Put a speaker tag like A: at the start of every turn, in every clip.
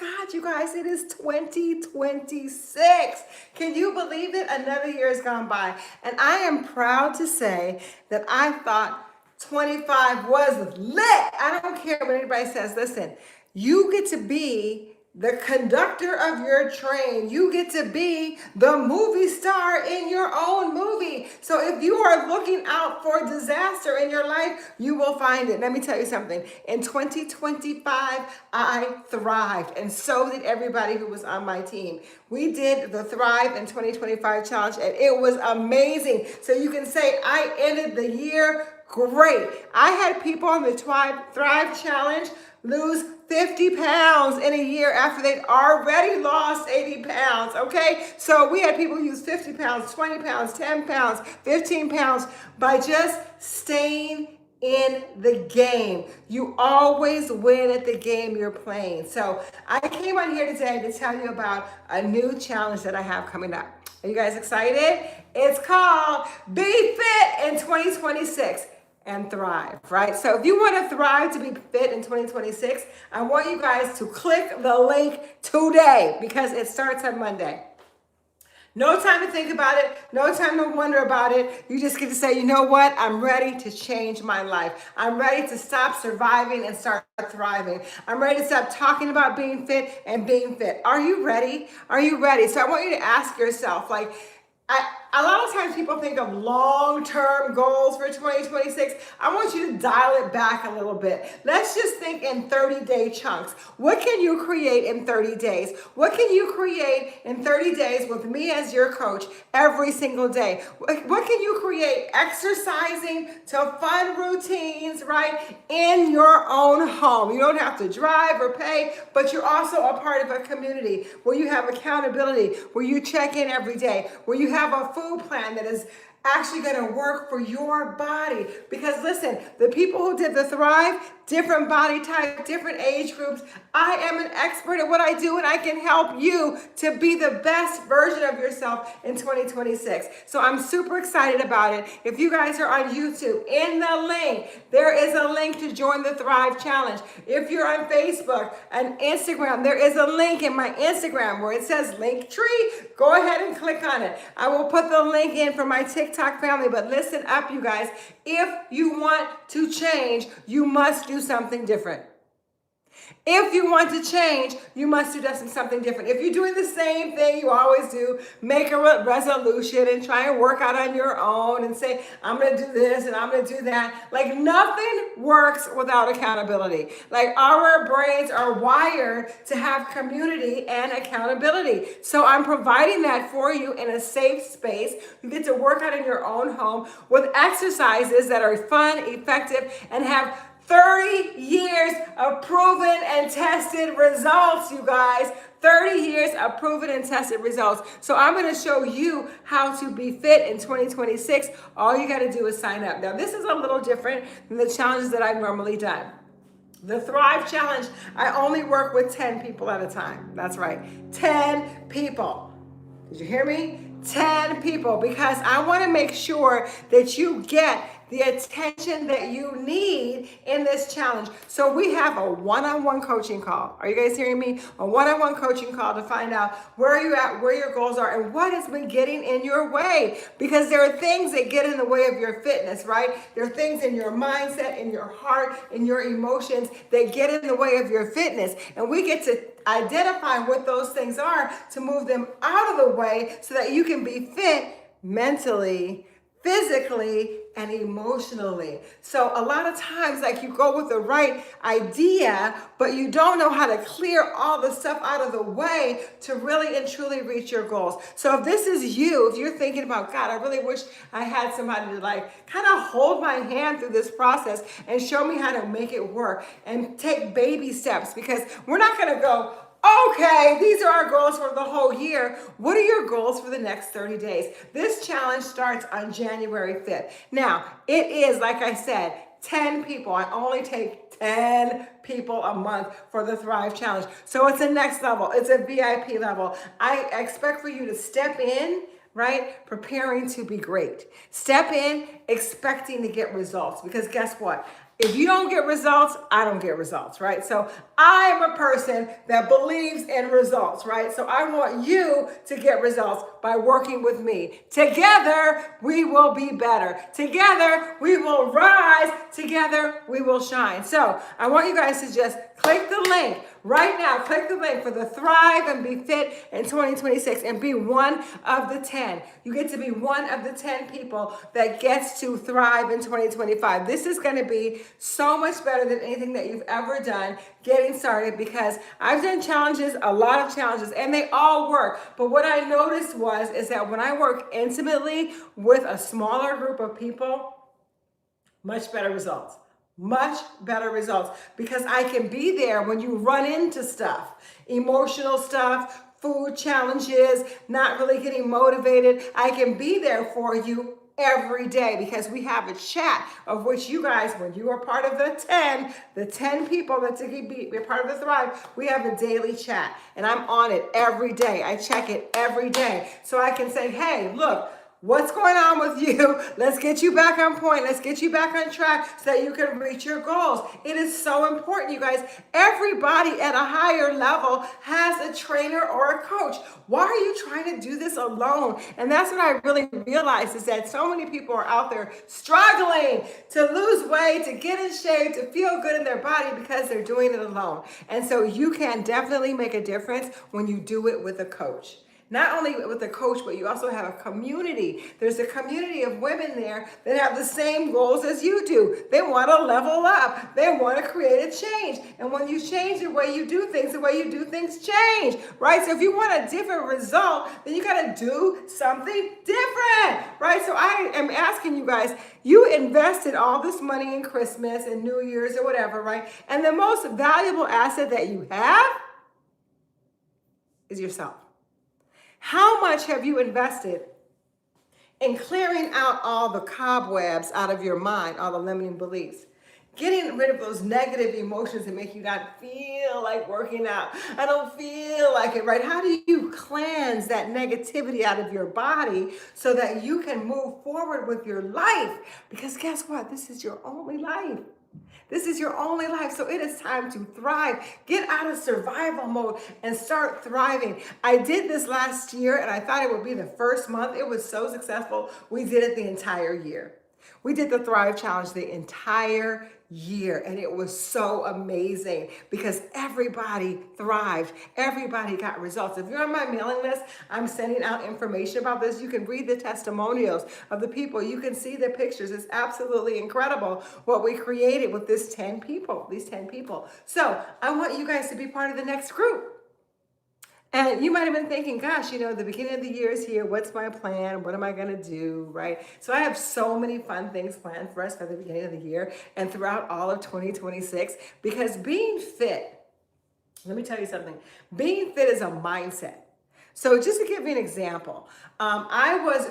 A: God, you guys, it is 2026. Can you believe it? Another year has gone by. And I am proud to say that I thought 25 was lit. I don't care what anybody says. Listen, you get to be the conductor of your train. You get to be the movie star in your own movie. So if you are looking out for disaster in your life, you will find it. Let me tell you something. In 2025, I thrived, and so did everybody who was on my team. We did the Thrive in 2025 challenge, and it was amazing. So you can say I ended the year great. I had people on the Thrive challenge lose 50 pounds in a year after they'd already lost 80 pounds, okay? So we had people use 50 pounds, 20 pounds, 10 pounds, 15 pounds by just staying in the game. You always win at the game you're playing. So I came on here today to tell you about a new challenge that I have coming up. Are you guys excited? It's called Be Fit in 2026. And thrive, right? So if you want to thrive to be fit in 2026, I want you guys to click the link today because it starts on Monday. No time to think about it. No time to wonder about it. You just get to say, you know what? I'm ready to change my life. I'm ready to stop surviving and start thriving. I'm ready to stop talking about being fit and being fit. Are you ready? Are you ready? So I want you to ask yourself, like, a lot of times people think of long-term goals for 2026. I want you to dial it back a little bit. Let's just think in 30-day chunks. What can you create in 30 days? What can you create in 30 days with me as your coach every single day? What can you create exercising to fun routines, right, in your own home? You don't have to drive or pay, but you're also a part of a community where you have accountability, where you check in every day, where you have a food plan that is actually going to work for your body. Because listen, the people who did the Thrive, different body type, different age groups, I am an expert at what I do, and I can help you to be the best version of yourself in 2026. So I'm super excited about it. If you guys are on YouTube, in the link, there is a link to join the Thrive Challenge. If you're on Facebook and Instagram, there is a link in my Instagram where it says Linktree. Go ahead and click on it. I will put the link in for my TikTok family, but listen up, you guys. If you want to change, you must do something different. If you want to change, you must do something different. If you're doing the same thing you always do, make a resolution and try and work out on your own and say, I'm going to do this and I'm going to do that. Like, nothing works without accountability. Like, our brains are wired to have community and accountability. So I'm providing that for you in a safe space. You get to work out in your own home with exercises that are fun, effective, and have 30 years of proven and tested results, you guys. 30 years of proven and tested results. So I'm going to show you how to be fit in 2026. All you got to do is sign up. Now, this is a little different than the challenges that I've normally done. The Thrive Challenge, I only work with 10 people at a time. That's right, 10 people. Did you hear me? 10 people, because I want to make sure that you get the attention that you need in this challenge. So we have a one-on-one coaching call. Are you guys hearing me? A one-on-one coaching call to find out where you're at, where your goals are, and what has been getting in your way. Because there are things that get in the way of your fitness, right? There are things in your mindset, in your heart, in your emotions that get in the way of your fitness. And we get to identify what those things are to move them out of the way so that you can be fit mentally, physically, and emotionally. So a lot of times, like, you go with the right idea, but you don't know how to clear all the stuff out of the way to really and truly reach your goals. So if this is you, if you're thinking about, God, I really wish I had somebody to, like, kind of hold my hand through this process and show me how to make it work and take baby steps, because we're not going to go, okay, these are our goals for the whole year. What are your goals for the next 30 days? This challenge starts on January 5th. Now, it is, like I said, 10 people. I only take 10 people a month for the Thrive Challenge. So it's a next level. It's a VIP level. I expect for you to step in, right? Preparing to be great. Step in expecting to get results, because guess what? If you don't get results, I don't get results, right? So I'm a person that believes in results, right? So I want you to get results by working with me. Together, we will be better. Together, we will rise. Together, we will shine. So I want you guys to just click the link right now. Click the link for the Thrive and Be Fit in 2026 and be one of the 10. You get to be one of the 10 people that gets to thrive in 2025. This is going to be so much better than anything that you've ever done getting started, because I've done challenges, a lot of challenges, and they all work. But what I noticed is that when I work intimately with a smaller group of people, much better results. Much better results, because I can be there when you run into stuff, emotional stuff, food challenges, not really getting motivated. I can be there for you every day, because we have a chat of which you guys, when you are part of the 10 people that be part of the Thrive, we have a daily chat, and I'm on it every day. I check it every day. So I can say, hey, look, what's going on with you? Let's get you back on point. Let's get you back on track so that you can reach your goals. It is so important, you guys. Everybody at a higher level has a trainer or a coach. Why are you trying to do this alone? And that's what I really realized, is that so many people are out there struggling to lose weight, to get in shape, to feel good in their body, because they're doing it alone. And so you can definitely make a difference when you do it with a coach. Not only with a coach, but you also have a community. There's a community of women there that have the same goals as you do. They want to level up. They want to create a change. And when you change the way you do things, the way you do things change, right? So if you want a different result, then you got to do something different, right? So I am asking you guys, you invested all this money in Christmas and New Year's or whatever, right? And the most valuable asset that you have is yourself. How much have you invested in clearing out all the cobwebs out of your mind, all the limiting beliefs? Getting rid of those negative emotions that make you not feel like working out. I don't feel like it, right? How do you cleanse that negativity out of your body so that you can move forward with your life? Because guess what? This is your only life. This is your only life. So it is time to thrive. Get out of survival mode and start thriving. I did this last year, and I thought it would be the first month. It was so successful. We did it the entire year. We did the Thrive Challenge the entire year, and it was so amazing because everybody thrived. Everybody got results. If you're on my mailing list, I'm sending out information about this. You can read the testimonials of the people. You can see the pictures. It's absolutely incredible what we created with these 10 people. So I want you guys to be part of the next group. And you might have been thinking, gosh, the beginning of the year is here. What's my plan? What am I going to do? Right? So I have so many fun things planned for us for the beginning of the year and throughout all of 2026, because being fit, let me tell you something. Being fit is a mindset. So just to give you an example, I was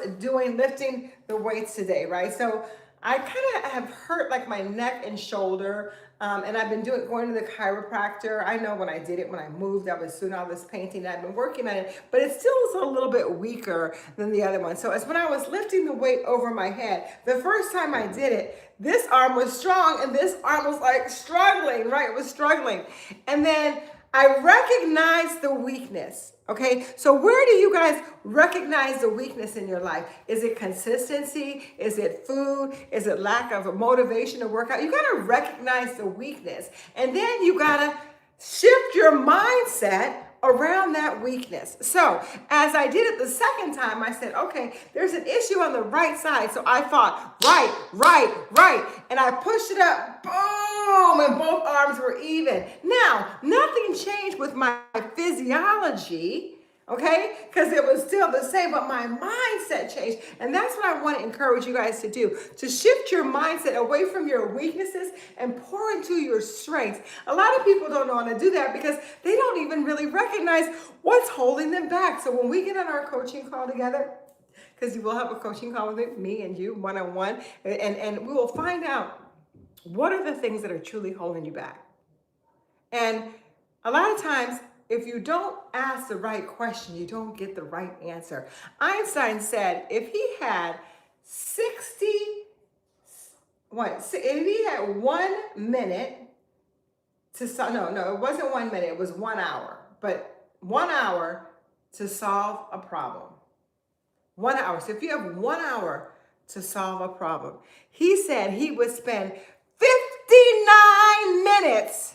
A: lifting the weights today, right? So I kind of have hurt like my neck and shoulder. And I've been going to the chiropractor. I know when I did it, when I moved, I was doing all this painting. I've been working on it, but it still is a little bit weaker than the other one. So as when I was lifting the weight over my head, the first time I did it, this arm was strong and this arm was like struggling, right? It was struggling. And then I recognized the weakness. Okay, so where do you guys recognize the weakness in your life? Is it consistency? Is it food? Is it lack of motivation to work out? You got to recognize the weakness, and then you got to shift your mindset around that weakness. So as I did it the second time, I said, okay, there's an issue on the right side. So I thought, right. And I pushed it up, boom, and both arms were even. Now, nothing changed with my physiology, okay? Because it was still the same, but my mindset changed. And that's what I want to encourage you guys to do, to shift your mindset away from your weaknesses and pour into your strengths. A lot of people don't know how to do that because they don't even really recognize what's holding them back. So when we get on our coaching call together, because you will have a coaching call with me and you one-on-one, and we will find out what are the things that are truly holding you back. And a lot of times, if you don't ask the right question, you don't get the right answer. Einstein said if he had 60 If he had 1 minute to solve, no, it wasn't 1 minute, it was 1 hour, but 1 hour to solve a problem. 1 hour. So if you have 1 hour to solve a problem, he said he would spend 59 minutes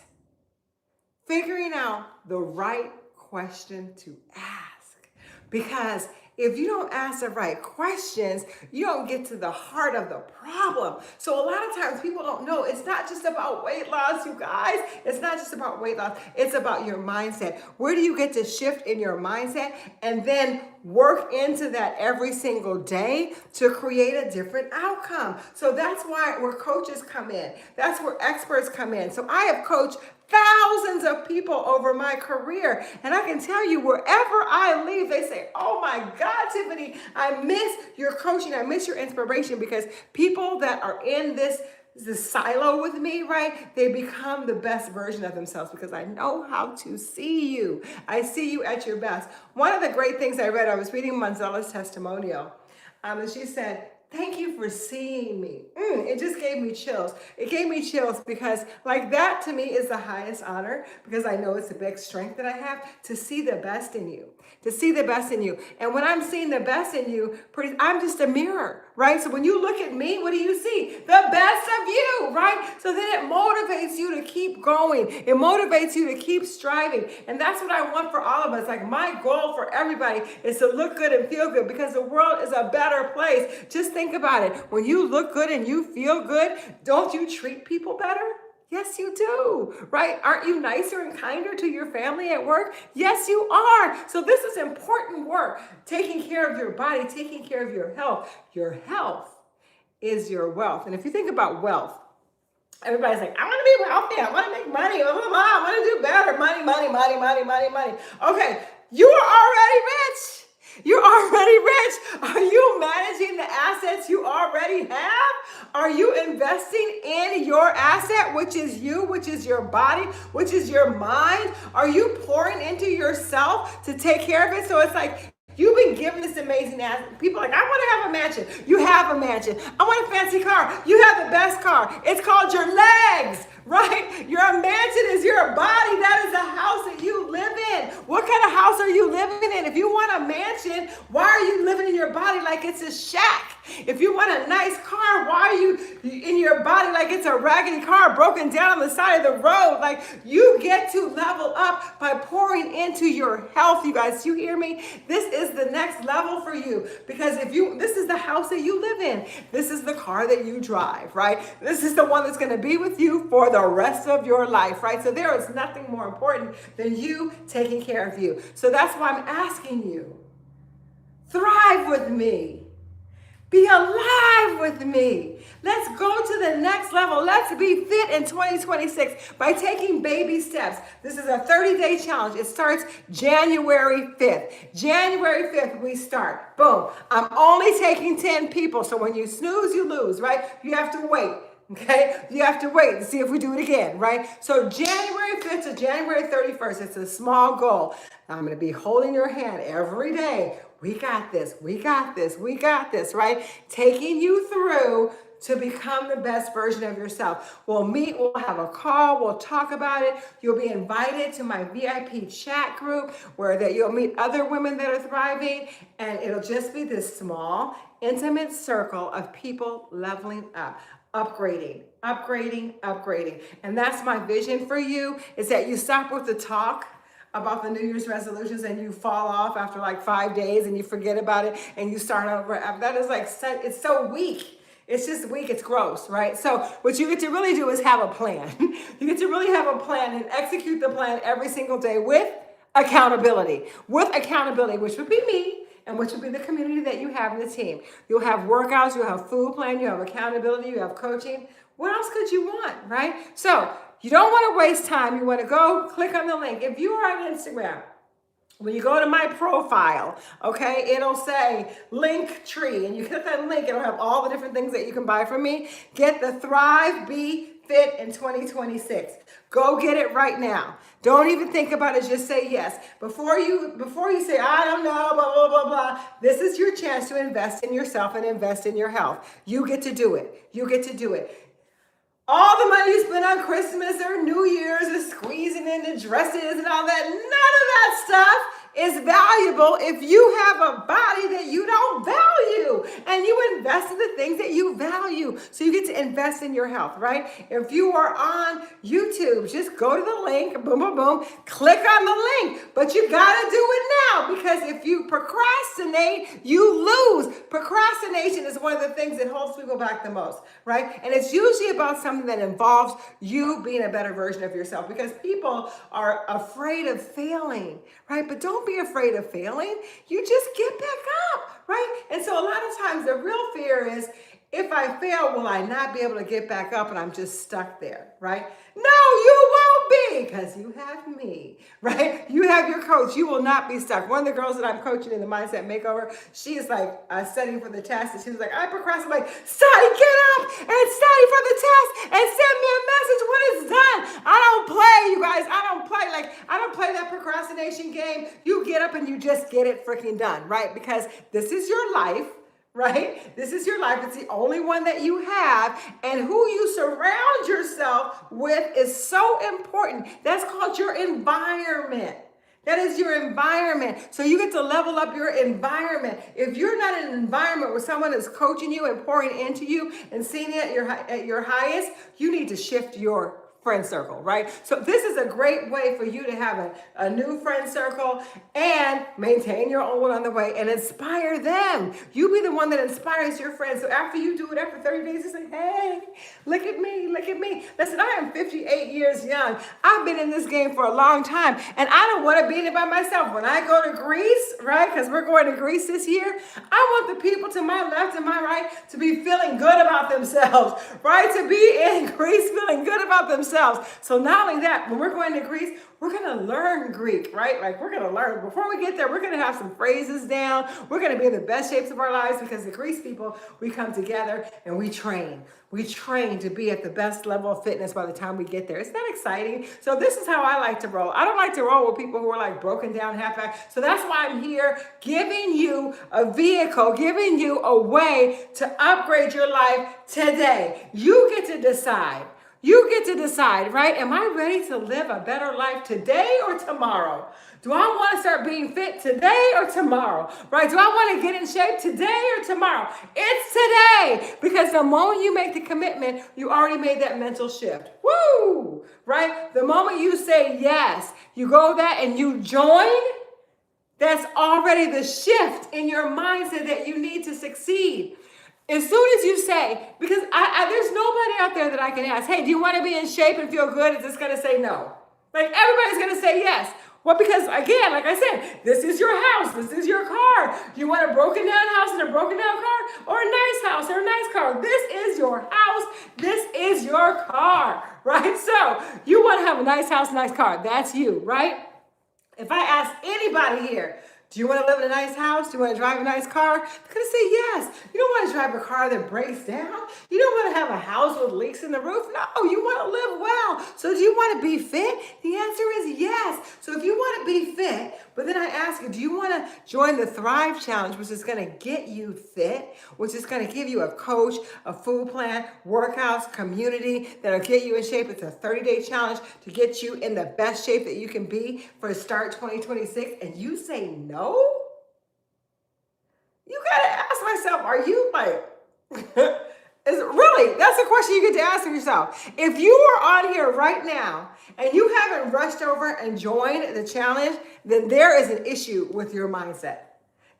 A: figuring out the right question to ask. Because if you don't ask the right questions, you don't get to the heart of the problem. So a lot of times people don't know it's not just about weight loss, you guys. It's not just about weight loss. It's about your mindset. Where do you get to shift in your mindset and then work into that every single day to create a different outcome? So that's where coaches come in. That's where experts come in. So I have coached thousands of people over my career. And I can tell you, wherever I leave, they say, oh my God, Tiffany, I miss your coaching. I miss your inspiration, because people that are in this silo with me, right? They become the best version of themselves because I know how to see you. I see you at your best. One of the great things I read, I was reading Manzela's testimonial, and she said, thank you for seeing me. It just gave me chills. It gave me chills because like that to me is the highest honor, because I know it's a big strength that I have to see the best in you, to see the best in you. And when I'm seeing the best in you, I'm just a mirror, right? So when you look at me, what do you see? The best of you, right? So then it motivates you to keep going. It motivates you to keep striving. And that's what I want for all of us. Like my goal for everybody is to look good and feel good, because the world is a better place. Just think about it. When you look good and you feel good, don't you treat people better? Yes, you do, right? Aren't you nicer and kinder to your family at work? Yes, you are. So this is important work. Taking care of your body, taking care of your health. Your health is your wealth. And if you think about wealth, everybody's like, I want to be wealthy. I want to make money. Blah, blah, blah. I want to do better. Money, money, money, money, money, money. Okay, you are already rich. You're already rich. Are you managing the assets you already have? Are you investing in your asset, which is you, which is your body, which is your mind? Are you pouring into yourself to take care of it? So it's like, you've been given this amazing asset. People are like, I want to have a mansion. You have a mansion. I want a fancy car. You have the best car. It's called your legs, right? Your mansion is your body. That is the house that you live in. What kind of house are you living in? If you want a mansion, why are you living in your body like it's a shack? If you want a nice car, why are you in your body like it's a raggedy car broken down on the side of the road? Like, you get to level up by pouring into your health, you guys. You hear me? This is the next level for you, because this is the house that you live in. This is the car that you drive, right? This is the one that's going to be with you for the rest of your life, right? So there is nothing more important than you taking care of you. So that's why I'm asking you, thrive with me. Be alive with me. Let's go to the next level. Let's be fit in 2026 by taking baby steps. This is a 30-day challenge. It starts January 5th. January 5th, we start. Boom. I'm only taking 10 people. So when you snooze, you lose, right? You have to wait. Okay, you have to wait to see if we do it again, right? So January 5th to January 31st, it's a small goal. I'm going to be holding your hand every day. We got this, we got this, we got this, right? Taking you through to become the best version of yourself. We'll meet, we'll have a call, we'll talk about it. You'll be invited to my VIP chat group where you'll meet other women that are thriving, and it'll just be this small, intimate circle of people leveling up. Upgrading, upgrading, upgrading. And that's my vision for you, is that you stop with the talk about the New Year's resolutions and you fall off after like 5 days and you forget about it and you start over. That is like, it's so weak. It's just weak, it's gross, right? So what you get to really do is have a plan. You get to really have a plan and execute the plan every single day with accountability, which would be me, and which will be the community that you have in the team. You'll have workouts, you'll have food plan, you have accountability, you have coaching. What else could you want, right? So you don't want to waste time. You want to go click on the link. If you are on Instagram, when you go to my profile, okay, it'll say link tree, and you click that link, it'll have all the different things that you can buy from me. Get the Thrive, Be Fit in 2026. Go get it right now. Don't even think about it, just say yes. Before you say, I don't know, blah, blah, blah, blah, this is your chance to invest in yourself and invest in your health. You get to do it. You get to do it. all the money you spend on Christmas or New Year's is squeezing into dresses and all that. None of that stuff is valuable if you have a body that you don't value and you invest in the things that you value. So you get to invest in your health, right? If you are on YouTube, just go to the link, boom, boom, boom, click on the link. But you gotta do it now, because if you procrastinate, you lose. Procrastination is one of the things that holds people back the most, right? And it's usually about something that involves you being a better version of yourself, because people are afraid of failing, right? But don't be afraid of failing. You just get back up, right? And so a lot of times the real fear is, if I fail, will I not be able to get back up and I'm just stuck there, right? No, you won't be, because you have me, right? You have your coach. You will not be stuck. One of the girls that I'm coaching in the Mindset Makeover, she is like studying for the test, and she was like, I procrastinate. I'm like, study, get up and study for the test and send me a message when it's done. I don't play, you guys. I don't play. I don't play that procrastination game. You get up and you just get it freaking done, right? Because this is your life. Right? This is your life. It's the only one that you have. And who you surround yourself with is so important. That's called your environment. That is your environment. So you get to level up your environment. If you're not in an environment where someone is coaching you and pouring into you and seeing it at your highest, you need to shift your friend circle, right? So this is a great way for you to have a new friend circle and maintain your own on the way and inspire them. You be the one that inspires your friends. So after you do it, after 30 days, you say, hey, look at me, look at me. Listen, I am 58 years young. I've been in this game for a long time, and I don't want to be in it by myself. When I go to Greece, right, because we're going to Greece this year, I want the people to my left and my right to be feeling good about themselves, right? To be in Greece feeling good about themselves. So not only that, when we're going to Greece, we're going to learn Greek, right? Like, we're going to learn. Before we get there, we're going to have some phrases down. We're going to be in the best shapes of our lives, because the Greece people, we come together and we train. We train to be at the best level of fitness by the time we get there. Isn't that exciting? So this is how I like to roll. I don't like to roll with people who are like broken down, half-assed. So that's why I'm here giving you a vehicle, giving you a way to upgrade your life today. You get to decide. You get to decide, right? Am I ready to live a better life today or tomorrow? Do I want to start being fit today or tomorrow, right? Do I want to get in shape today or tomorrow? It's today, because the moment you make the commitment, you already made that mental shift. Woo, right? The moment you say yes, you go that and you join, that's already the shift in your mindset that you need to succeed. As soon as you say, because there's nobody out there that I can ask, hey, do you want to be in shape and feel good? It's just going to say no. Like, everybody's going to say yes. Well, because again, like I said, this is your house. This is your car. Do you want a broken down house and a broken down car, or a nice house or a nice car? This is your house. This is your car, right? So you want to have a nice house, nice car. That's you, right? If I ask anybody here, do you want to live in a nice house? Do you want to drive a nice car? They're going to say yes. You don't want to drive a car that breaks down. You don't want to have a house with leaks in the roof. No, you want to live well. So do you want to be fit? The answer is yes. So if you want to be fit, but then I ask you, do you want to join the Thrive Challenge, which is going to get you fit, which is going to give you a coach, a food plan, workouts, community that'll get you in shape. It's a 30-day challenge to get you in the best shape that you can be for start 2026. And you say no? You gotta ask myself, are you like, that's a question you get to ask yourself. If you are on here right now and you haven't rushed over and joined the challenge, then there is an issue with your mindset.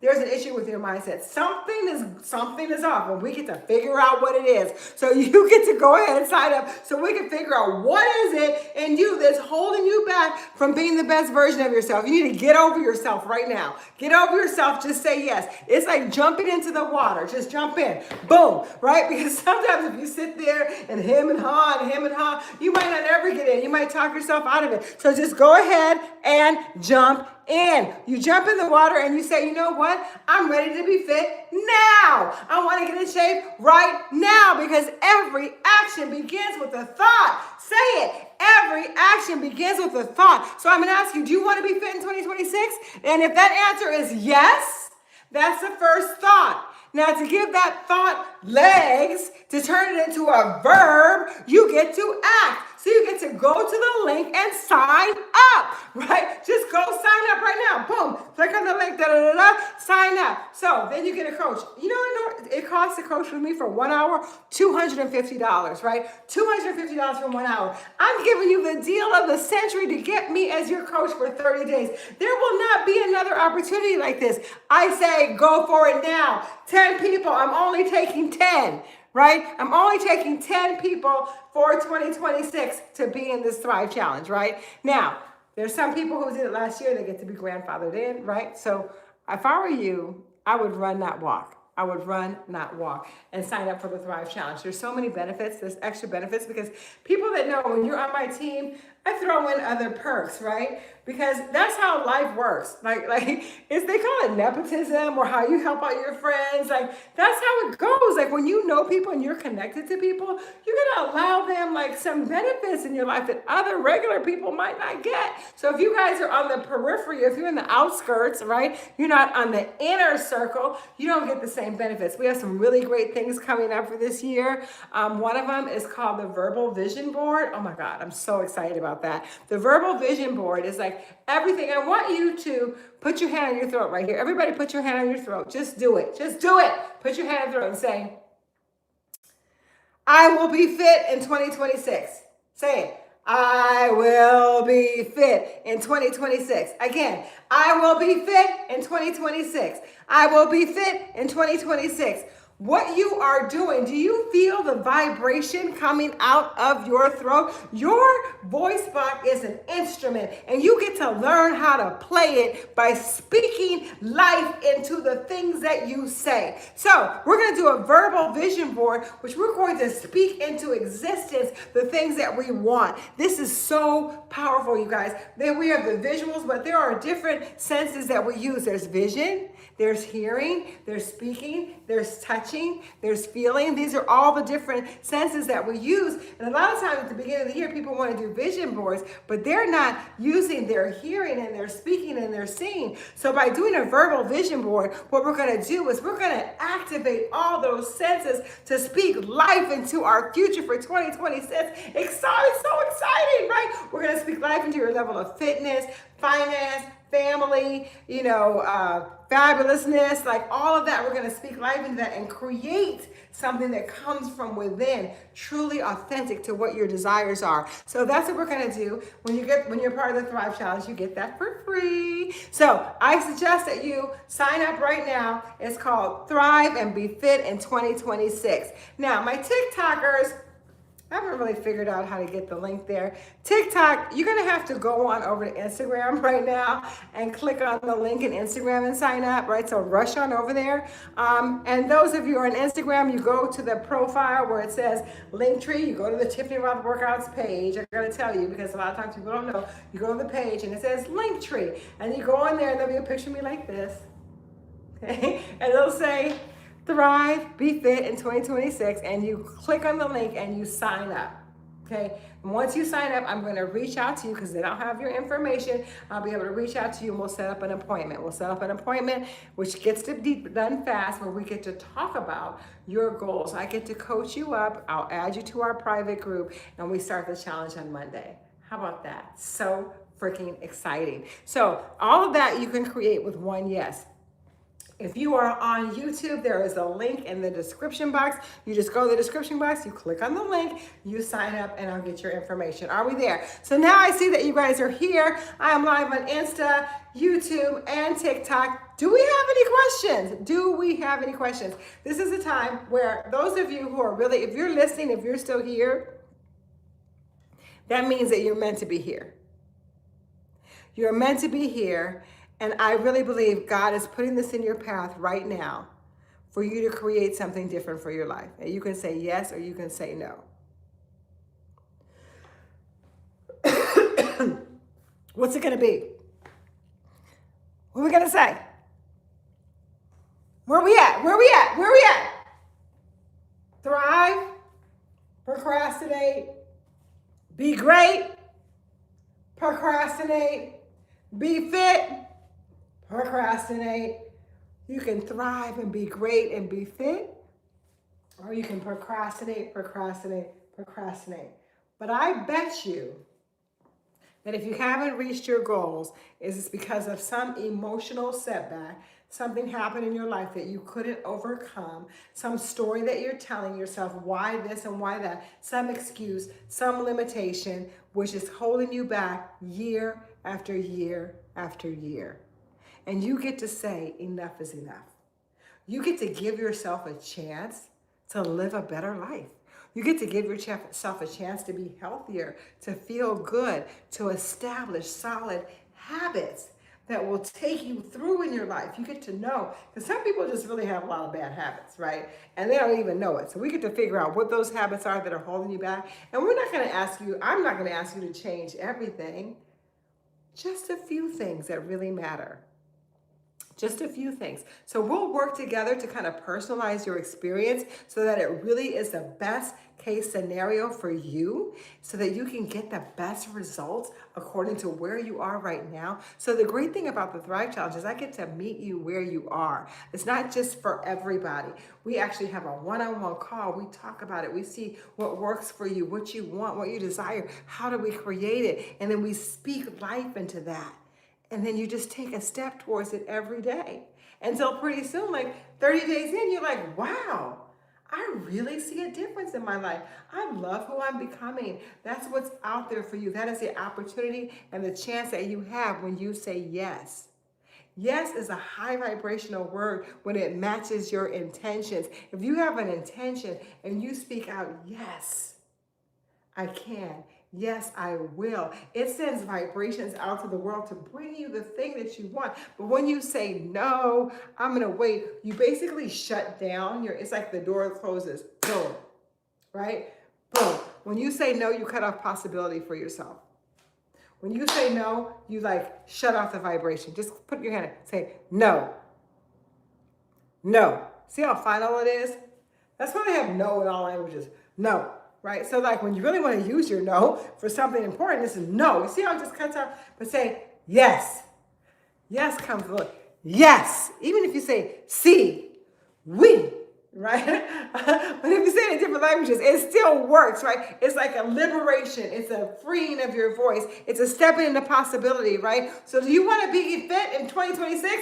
A: There's an issue with your mindset. Something is off, and we get to figure out what it is. So you get to go ahead and sign up so we can figure out what is it in you that's holding you back from being the best version of yourself. You need to get over yourself right now. Get over yourself. Just say yes. It's like jumping into the water. Just jump in. Boom. Right? Because sometimes if you sit there and hem and haw, you might not ever get in. You might talk yourself out of it. So just go ahead and jump in. You jump in the water and you say, you know what? I'm ready to be fit now. I want to get in shape right now, because every action begins with a thought. Say it. Every action begins with a thought. So I'm going to ask you, do you want to be fit in 2026? And if that answer is yes, that's the first thought. Now, to give that thought legs, to turn it into a verb, you get to act. So you get to go to the link and sign up, right? Just go sign up right now. Boom. Click on the link, sign up. So then you get a coach. You know, it costs to coach with me for 1 hour, $250, right? $250 for 1 hour. I'm giving you the deal of the century to get me as your coach for 30 days. There will not be another opportunity like this. I say go for it now. 10 people. I'm only taking 10. Right? I'm only taking 10 people for 2026 to be in this Thrive Challenge, right? Now, there's some people who did it last year, they get to be grandfathered in, right? So if I were you, I would run, not walk. I would run, not walk, and sign up for the Thrive Challenge. There's so many benefits. There's extra benefits because people that know when you're on my team, I throw in other perks, right? Because that's how life works. Like they call it nepotism or how you help out your friends. Like that's how it goes. Like when you know people and you're connected to people, you're gonna allow them like some benefits in your life that other regular people might not get. So if you guys are on the periphery, if you're in the outskirts, right? You're not on the inner circle, you don't get the same benefits. We have some really great things coming up for this year. One of them is called the Verbal Vision Board. Oh my God, I'm so excited about that. The Verbal Vision Board is like everything. I want you to put your hand on your throat right here. Everybody put your hand on your throat. Just do it. Just do it. Put your hand on your throat and say, I will be fit in 2026. Say it. I will be fit in 2026. Again, I will be fit in 2026. I will be fit in 2026. What you are doing, do you feel the vibration coming out of your throat? Your voice box is an instrument, and you get to learn how to play it by speaking life into the things that you say. So we're going to do a verbal vision board, which we're going to speak into existence the things that we want. This is so powerful, you guys. Then we have the visuals, but there are different senses that we use. There's vision, there's hearing, there's speaking, there's touching, there's feeling. These are all the different senses that we use. And a lot of times at the beginning of the year, people want to do vision boards, but they're not using their hearing and their speaking and their seeing. So by doing a verbal vision board, what we're going to do is we're going to activate all those senses to speak life into our future for 2026. Exciting, so exciting, right? We're going to speak life into your level of fitness, finance, family, fabulousness, like all of that. We're going to speak life into that and create something that comes from within, truly authentic to what your desires are. So that's what we're going to do. When you're part of the Thrive Challenge, you get that for free. So I suggest that you sign up right now. It's called Thrive and Be Fit in 2026. Now, my TikTokers, I haven't really figured out how to get the link there. TikTok, you're going to have to go on over to Instagram right now and click on the link in Instagram and sign up, right? So rush on over there. And those of you who are on Instagram, you go to the profile where it says Linktree. You go to the Tiffany Rothe Workouts page. I got to tell you, because a lot of times people don't know. You go to the page and it says Linktree. And you go on there and there'll be a picture of me like this. Okay? And it'll say Thrive, Be Fit in 2026, and you click on the link and you sign up, okay? And once you sign up, I'm going to reach out to you because they don't have your information. I'll be able to reach out to you and we'll set up an appointment. We'll set up an appointment, which gets to be done fast, where we get to talk about your goals. I get to coach you up. I'll add you to our private group, and we start the challenge on Monday. How about that? So freaking exciting. So all of that you can create with one yes. If you are on YouTube, there is a link in the description box. You just go to the description box, you click on the link, you sign up, and I'll get your information. Are we there? So now I see that you guys are here. I am live on Insta, YouTube, and TikTok. Do we have any questions? Do we have any questions? This is a time where those of you who are really, if you're listening, if you're still here, that means that you're meant to be here. You're meant to be here. And I really believe God is putting this in your path right now for you to create something different for your life. And you can say yes or you can say no. What's it going to be? What are we going to say? Where we at? Where we at? Where we at? Thrive, procrastinate, be great, procrastinate, be fit, procrastinate, You can thrive and be great and be fit, or you can procrastinate, procrastinate, procrastinate. But I bet you that if you haven't reached your goals, it's because of some emotional setback, something happened in your life that you couldn't overcome, some story that you're telling yourself, why this and why that, some excuse, some limitation, which is holding you back year after year after year. And you get to say, enough is enough. You get to give yourself a chance to live a better life. You get to give yourself a chance to be healthier, to feel good, to establish solid habits that will take you through in your life. You get to know, because some people just really have a lot of bad habits, right? And they don't even know it. So we get to figure out what those habits are that are holding you back. And we're not going to ask you, I'm not going to ask you to change everything, just a few things that really matter. Just a few things. So we'll work together to kind of personalize your experience so that it really is the best case scenario for you, so that you can get the best results according to where you are right now. So the great thing about the Thrive Challenge is I get to meet you where you are. It's not just for everybody. We actually have a one-on-one call. We talk about it. We see what works for you, what you want, what you desire. How do we create it? And then we speak life into that. And then you just take a step towards it every day. Until pretty soon, like 30 days in, you're like, wow, I really see a difference in my life. I love who I'm becoming. That's what's out there for you. That is the opportunity and the chance that you have when you say yes. Yes is a high vibrational word when it matches your intentions. If you have an intention and you speak out, yes, I can. Yes, I will. It sends vibrations out to the world to bring you the thing that you want. But when you say, no, I'm going to wait, you basically shut down it's like the door closes. Boom. Right? Boom. When you say no, you cut off possibility for yourself. When you say no, you shut off the vibration. Just put your hand up. Say, no. No. See how final it is? That's why they have no in all languages. No. Right? So when you really want to use your no for something important, this is no. You see how it just cuts out? But say yes. Yes comes with yes. Even if you say si, oui, right? But if you say it in different languages, it still works, right? It's like a liberation. It's a freeing of your voice. It's a stepping into possibility, right? So do you want to be fit in 2026?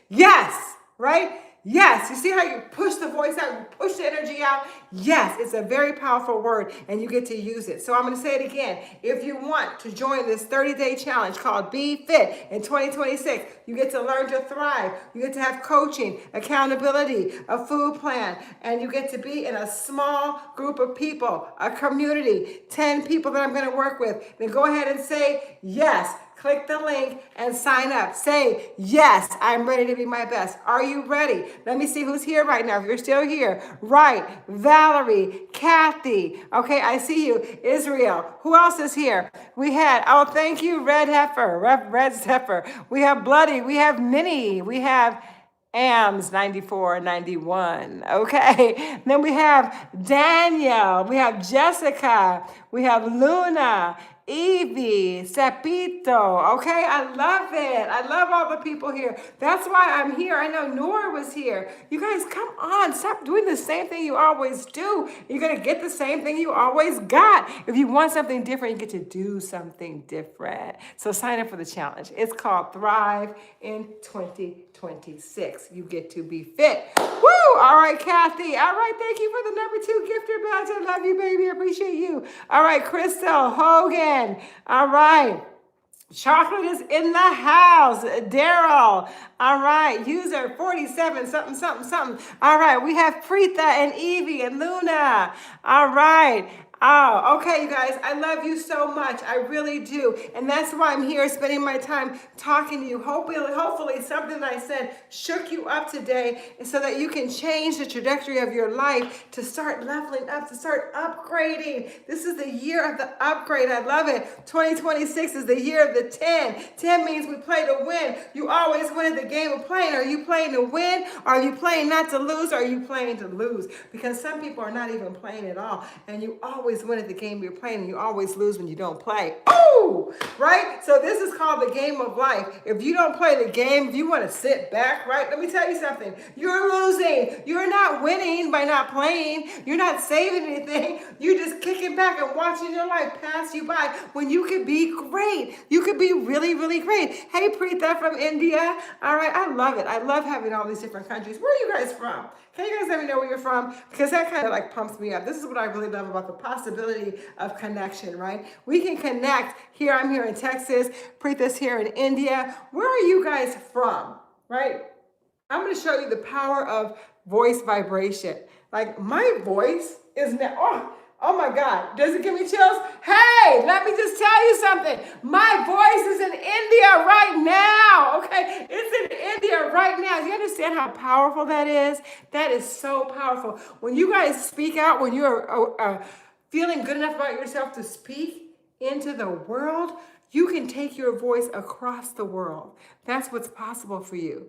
A: Yes, right? Yes, you see how you push the voice out, you push the energy out? Yes, it's a very powerful word and you get to use it. So I'm going to say it again. If you want to join this 30-day challenge called Be Fit in 2026, you get to learn to thrive. You get to have coaching, accountability, a food plan, and you get to be in a small group of people, a community, 10 people that I'm going to work with. Then go ahead and say yes. Click the link and sign up. Say, yes, I'm ready to be my best. Are you ready? Let me see who's here right now. If you're still here. Right. Valerie, Kathy. Okay, I see you. Israel. Who else is here? We had, thank you, Red Heifer. We have Bloody. We have Minnie. We have AMS 9491. Okay. Then we have Danielle. We have Jessica. We have Luna. Evie, Sapito, okay? I love it. I love all the people here. That's why I'm here. I know Nora was here. You guys, come on. Stop doing the same thing you always do. You're going to get the same thing you always got. If you want something different, you get to do something different. So sign up for the challenge. It's called Thrive in 2026. You get to be fit. Woo! All right, Kathy. All right, thank you for the number 2 gifter badge. I love you, baby. I appreciate you. All right, Crystal Hogan. All right. Chocolate is in the house. Daryl. All right. User 47 something. All right. We have Preetha and Evie and Luna. All right. Oh, okay, you guys. I love you so much. I really do. And that's why I'm here spending my time talking to you. Hopefully something that I said shook you up today so that you can change the trajectory of your life to start leveling up, to start upgrading. This is the year of the upgrade. I love it. 2026 is the year of the 10. 10 means we play to win. You always win at the game of playing. Are you playing to win? Are you playing not to lose? Or are you playing to lose? Because some people are not even playing at all. And you always always win at the game you're playing, and you always lose when you don't play. Oh, right? So this is called the game of life. If you don't play the game, if you want to sit back, right? Let me tell you something. You're losing. You're not winning by not playing. You're not saving anything. You're just kicking back and watching your life pass you by when you could be great. You could be really, really great. Hey, Preetha from India. All right, I love it. I love having all these different countries. Where are you guys from? Can you guys let me know where you're from? Because that kind of like pumps me up. This is what I really love about the possibility of connection, right? We can connect. Here, I'm here in Texas. Preetha's here in India. Where are you guys from, right? I'm going to show you the power of voice vibration. Like my voice is now, oh my God, does it give me chills? Hey, let me just tell you something. My voice is in India right now, okay? It's in India right now. Do you understand how powerful that is? That is so powerful. When you guys speak out, when you're feeling good enough about yourself to speak into the world, you can take your voice across the world. That's what's possible for you.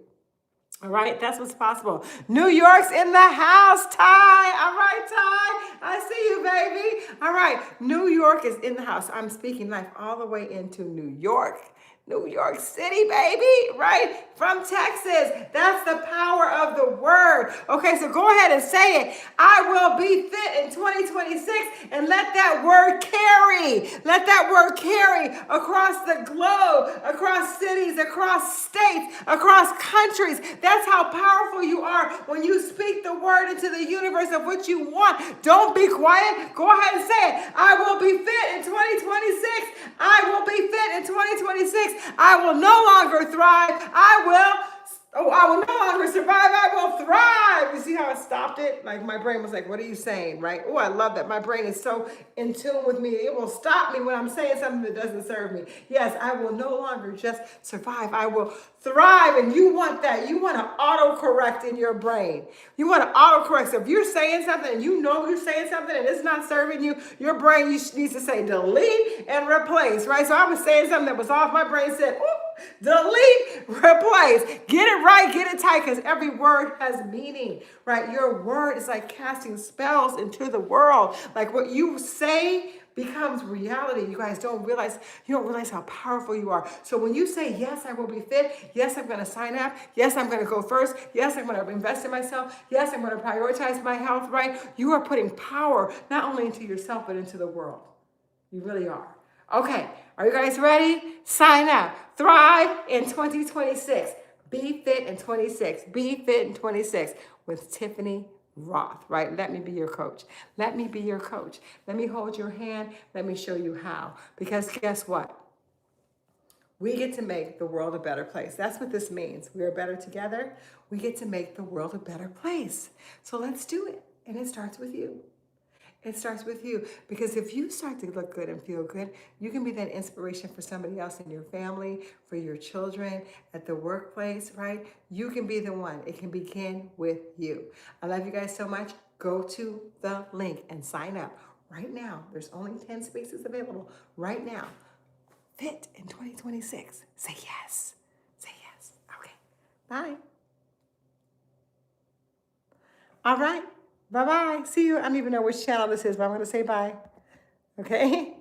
A: All right, that's what's possible. New York's in the house, Ty. All right, Ty, I see you, baby. All right, New York is in the house. I'm speaking life all the way into New York. New York City, baby, right? From Texas. That's the power of the word. Okay, so go ahead and say it. I will be fit in 2026, and let that word carry. Let that word carry across the globe, across cities, across states, across countries. That's how powerful you are when you speak the word into the universe of what you want. Don't be quiet. Go ahead and say it. I will be fit in 2026. I will be fit in 2026. I will no longer thrive. I will no longer survive. I will thrive. You see how I stopped it? Like my brain was like, what are you saying, right? Oh, I love that. My brain is so in tune with me. It will stop me when I'm saying something that doesn't serve me. Yes, I will no longer just survive. I will thrive. And you want that. You want to autocorrect in your brain. You want to autocorrect. So if you're saying something and you know you're saying something and it's not serving you, your brain needs to say delete and replace, right? So I was saying something that was off. My brain said, delete, replace, get it right, get it tight, because every word has meaning, right? Your word is like casting spells into the world. Like what you say becomes reality. You guys don't realize how powerful you are. So when you say, yes, I will be fit. Yes, I'm going to sign up. Yes, I'm going to go first. Yes, I'm going to invest in myself. Yes, I'm going to prioritize my health, right? You are putting power not only into yourself, but into the world. You really are. Okay, are you guys ready? Sign up. Thrive in 2026. Be fit in 26. Be fit in 26 with Tiffany Rothe, right? Let me be your coach. Let me be your coach. Let me hold your hand. Let me show you how. Because guess what? We get to make the world a better place. That's what this means. We are better together. We get to make the world a better place. So let's do it. And it starts with you. It starts with you, because if you start to look good and feel good, you can be that inspiration for somebody else in your family, for your children, at the workplace, right? You can be the one. It can begin with you. I love you guys so much. Go to the link and sign up right now. There's only 10 spaces available right now. Fit in 2026. Say yes. Say yes. Okay. Bye. All right. Bye-bye. See you. I don't even know which channel this is, but I'm going to say bye. Okay?